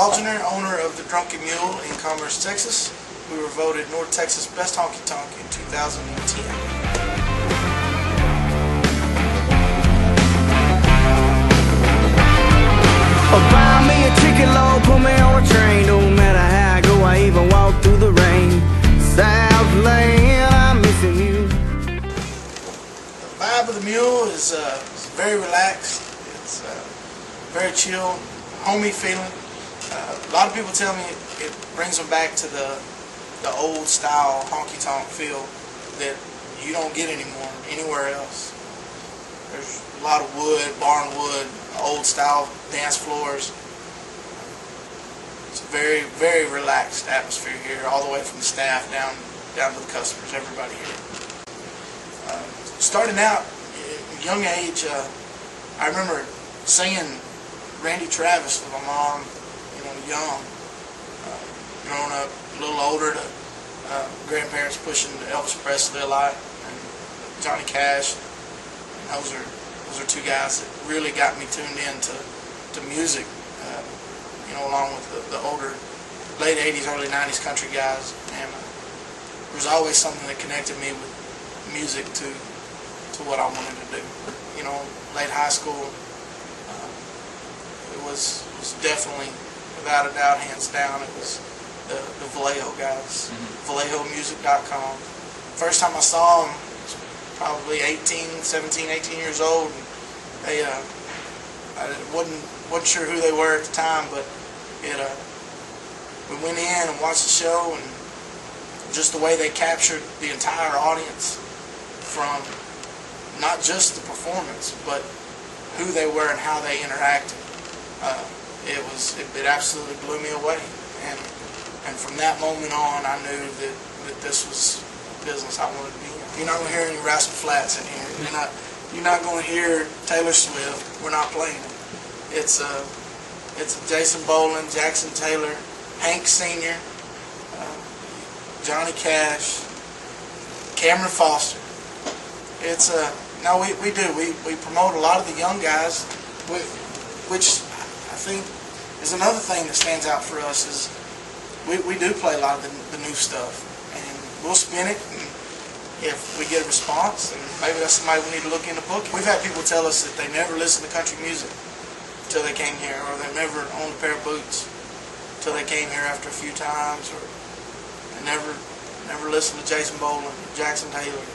Algener, owner of the Drunken Mule in Commerce, Texas. We were voted North Texas Best Honky Tonk in 2010. Buy me a ticket, Lord, put me on a train. Don't matter how I go, I even walk through the rain. Southland, I'm missing you. The vibe of the Mule is very relaxed. It's very chill, homey feeling. A lot of people tell me it brings them back to the old style honky-tonk feel that you don't get anywhere else. There's a lot of wood, barn wood, old style dance floors. It's a very, very relaxed atmosphere here, all the way from the staff down to the customers, everybody here. Starting out at a young age, I remember singing Randy Travis with my mom, young. Growing up a little older, to grandparents pushing Elvis Presley a lot, and Johnny Cash. And those are two guys that really got me tuned in to music. Along with the older, late 80s, early 90s country guys. And there was always something that connected me with music to what I wanted to do. Late high school, it was definitely, without a doubt, hands down, it was the Vallejo guys, VallejoMusic.com. First time I saw them, I was probably 17, 18 years old. And I wasn't sure who they were at the time, but we went in and watched the show, and just the way they captured the entire audience, from not just the performance, but who they were and how they interacted. It absolutely blew me away, and from that moment on, I knew that this was business I wanted to be in. You're not going to hear any Rascal Flatts in here. You're not going to hear Taylor Swift. We're not playing it. It's Jason Boland, Jackson Taylor, Hank Sr., Johnny Cash, Cameron Foster. We promote a lot of the young guys, which I think is another thing that stands out for us. Is we do play a lot of the new stuff, and we'll spin it, and if we get a response, then maybe that's somebody we need to look into booking. We've had people tell us that they never listened to country music until they came here, or they never owned a pair of boots until they came here after a few times, or they never listened to Jason Boland, Jackson Taylor.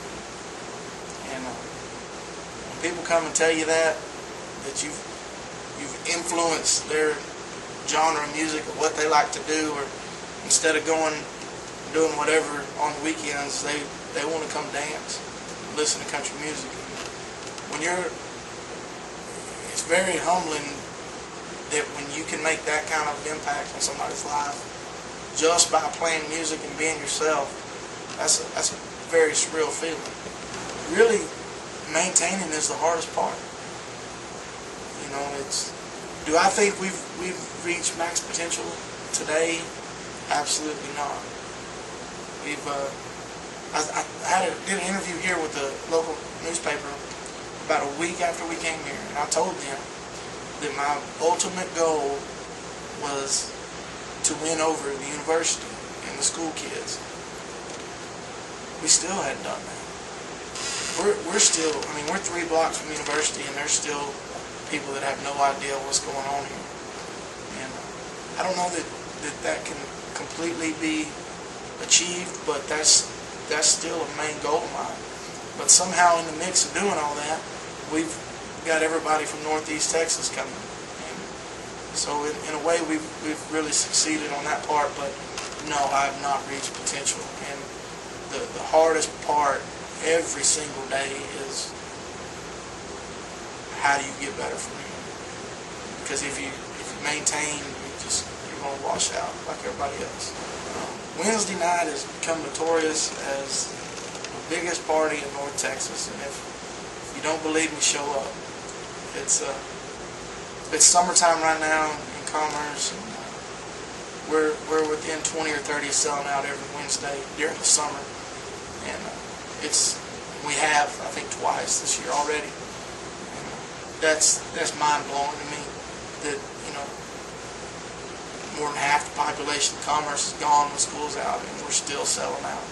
And when people come and tell you that you've influenced their genre of music, or what they like to do, or instead of doing whatever on the weekends, they want to come dance, listen to country music. It's very humbling that when you can make that kind of impact on somebody's life just by playing music and being yourself. That's a very surreal feeling. Really, maintaining is the hardest part. Do I think we've reached max potential today? Absolutely not. I did an interview here with the local newspaper about a week after we came here, and I told them that my ultimate goal was to win over the university and the school kids. We still hadn't done that. We're still, we're 3 blocks from the university, and there's still people that have no idea what's going on here. And I don't know that can completely be achieved, but that's still a main goal of mine. But somehow in the mix of doing all that, we've got everybody from Northeast Texas coming. And so in a way, we've really succeeded on that part, but no, I have not reached potential. And the hardest part every single day is, how do you get better from here? Because if you maintain, you're going to wash out like everybody else. Wednesday night has become notorious as the biggest party in North Texas, and if you don't believe me, show up. It's summertime right now in Commerce, and we're within 20 or 30 of selling out every Wednesday during the summer, and we have, I think, twice this year already. That's mind blowing to me. That more than half the population of Commerce is gone when school's out, and we're still selling out.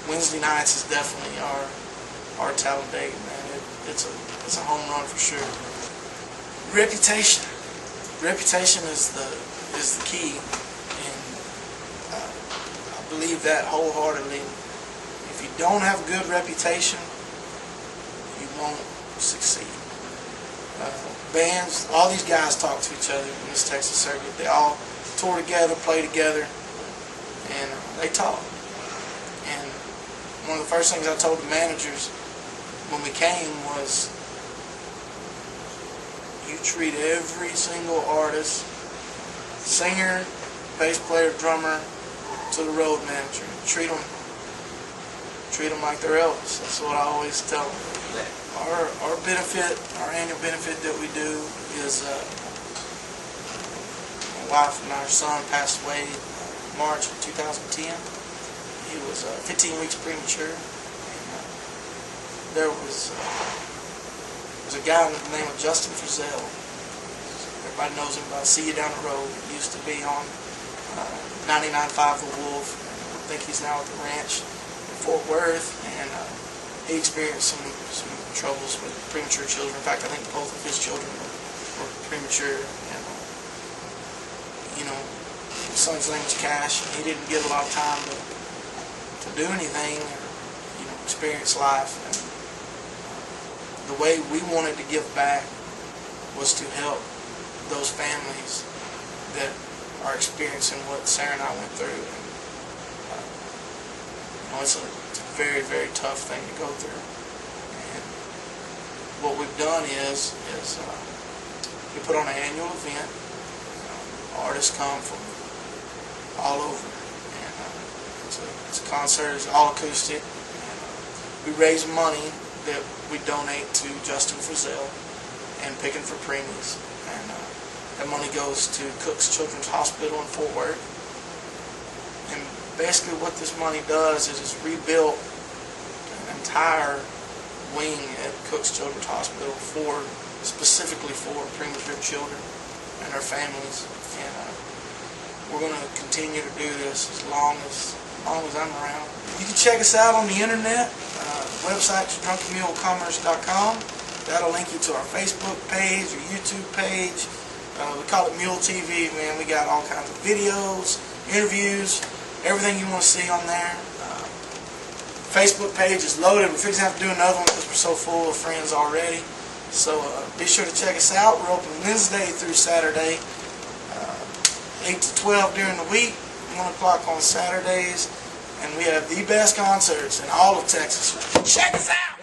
Wednesday nights is definitely our Talladega, man. It's a home run for sure. Reputation is the key, and I believe that wholeheartedly. If you don't have a good reputation, you won't succeed. Bands, all these guys talk to each other in this Texas circuit. They all tour together, play together, and they talk. And one of the first things I told the managers when we came was, you treat every single artist, singer, bass player, drummer, to the road manager. Treat them like they're Elvis. That's what I always tell them. Our benefit, our annual benefit that we do is my wife and our son passed away in March of 2010. He was 15 weeks premature. And, there was a guy with the name of Justin Frizzell. Everybody knows him by See You Down the Road. He used to be on 99.5 The Wolf. I think he's now at the ranch in Fort Worth, and he experienced some troubles with premature children. In fact, I think both of his children were premature. And his son's name was Cash. And he didn't get a lot of time to do anything or experience life. And the way we wanted to give back was to help those families that are experiencing what Sarah and I went through. And it's a very, very tough thing to go through. And what we've done is we put on an annual event. Artists come from all over, and it's a concert. It's all acoustic. And, we raise money that we donate to Justin Frizzell and Picking for Preemies, and that money goes to Cook's Children's Hospital in Fort Worth. And basically what this money does is it's rebuilt an entire wing at Cook's Children's Hospital specifically for premature children and their families. And we're going to continue to do this as long as I'm around. You can check us out on the internet. Website is drunkenmulecommerce.com. That'll link you to our Facebook page or YouTube page. We call it Mule TV, man. We got all kinds of videos, interviews, everything you want to see on there. Facebook page is loaded. We're fixing to have to do another one because we're so full of friends already. So be sure to check us out. We're open Wednesday through Saturday, 8 to 12 during the week, 1 o'clock on Saturdays. And we have the best concerts in all of Texas. Check us out!